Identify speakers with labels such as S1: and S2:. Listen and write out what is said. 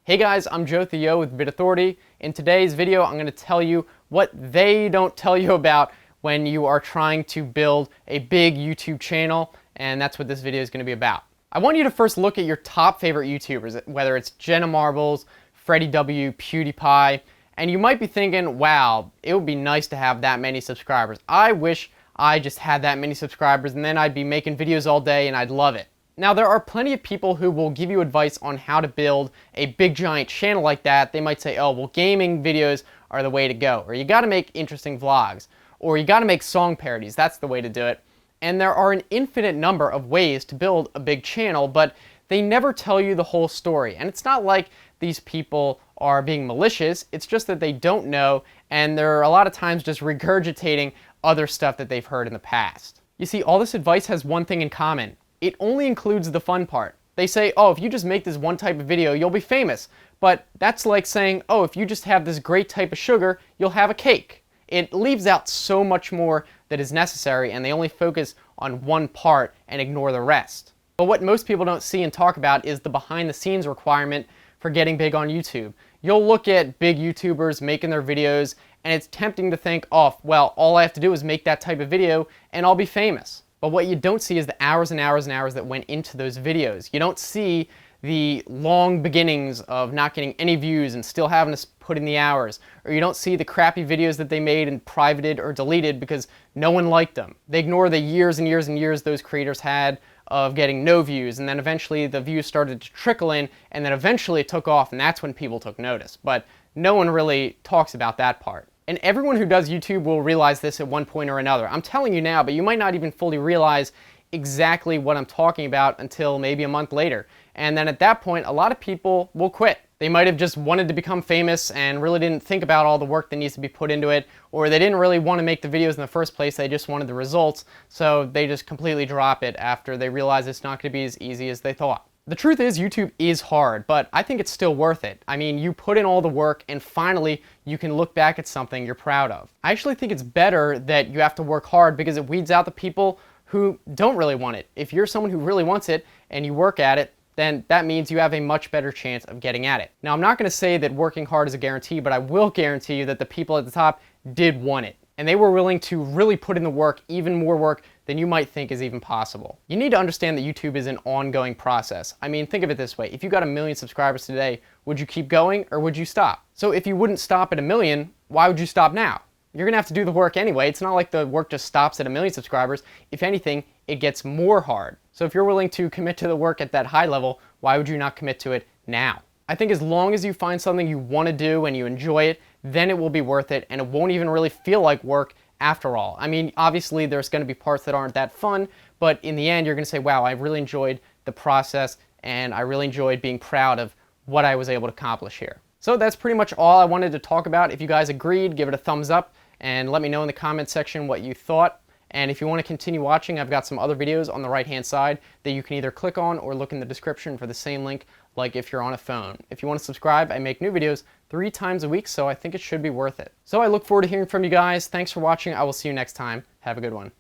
S1: Hey guys, I'm Joe Theo with Vid Authority. In today's video, I'm going to tell you what they don't tell you about when you are trying to build a big YouTube channel, and that's what this video is going to be about. I want you to first look at your top favorite YouTubers, whether it's Jenna Marbles, Freddie W, PewDiePie, and you might be thinking, wow, it would be nice to have that many subscribers. I wish I just had that many subscribers and then I'd be making videos all day and I'd love it. Now, there are plenty of people who will give you advice on how to build a big giant channel like that. They might say, oh, well, gaming videos are the way to go, or you gotta make interesting vlogs, or you gotta make song parodies, that's the way to do it. And there are an infinite number of ways to build a big channel, but they never tell you the whole story. And it's not like these people are being malicious, it's just that they don't know, and they're a lot of times just regurgitating other stuff that they've heard in the past. You see, all this advice has one thing in common. It only includes the fun part. They say, oh, if you just make this one type of video, you'll be famous. But that's like saying, oh, if you just have this great type of sugar, you'll have a cake. It leaves out so much more that is necessary, and they only focus on one part and ignore the rest. But what most people don't see and talk about is the behind-the-scenes requirement for getting big on YouTube. You'll look at big YouTubers making their videos, and it's tempting to think, oh, well, all I have to do is make that type of video, and I'll be famous. But what you don't see is the hours and hours and hours that went into those videos. You don't see the long beginnings of not getting any views and still having to put in the hours. Or you don't see the crappy videos that they made and privated or deleted because no one liked them. They ignore the years and years and years those creators had of getting no views, and then eventually the views started to trickle in, and then eventually it took off, and that's when people took notice. But no one really talks about that part. And everyone who does YouTube will realize this at one point or another. I'm telling you now, but you might not even fully realize exactly what I'm talking about until maybe a month later. And then at that point, a lot of people will quit. They might have just wanted to become famous and really didn't think about all the work that needs to be put into it, or they didn't really want to make the videos in the first place, they just wanted the results, so they just completely drop it after they realize it's not going to be as easy as they thought. The truth is, YouTube is hard, but I think it's still worth it. I mean, you put in all the work and finally you can look back at something you're proud of. I actually think it's better that you have to work hard because it weeds out the people who don't really want it. If you're someone who really wants it and you work at it, then that means you have a much better chance of getting at it. Now, I'm not going to say that working hard is a guarantee, but I will guarantee you that the people at the top did want it. And they were willing to really put in the work, even more work than you might think is even possible. You need to understand that YouTube is an ongoing process. I mean, think of it this way. If you got 1 million subscribers today, would you keep going or would you stop? So if you wouldn't stop at 1 million, why would you stop now? You're gonna have to do the work anyway. It's not like the work just stops at 1 million subscribers. If anything, it gets more hard. So if you're willing to commit to the work at that high level, why would you not commit to it now? I think as long as you find something you want to do and you enjoy it, then it will be worth it, and it won't even really feel like work after all. I mean, obviously there's going to be parts that aren't that fun, but in the end you're going to say, wow, I really enjoyed the process and I really enjoyed being proud of what I was able to accomplish here. So that's pretty much all I wanted to talk about. If you guys agreed, give it a thumbs up and let me know in the comment section what you thought. And if you want to continue watching, I've got some other videos on the right hand side that you can either click on or look in the description for the same link, like if you're on a phone. If you want to subscribe, I make new videos 3 times a week, so I think it should be worth it. So I look forward to hearing from you guys. Thanks for watching. I will see you next time. Have a good one.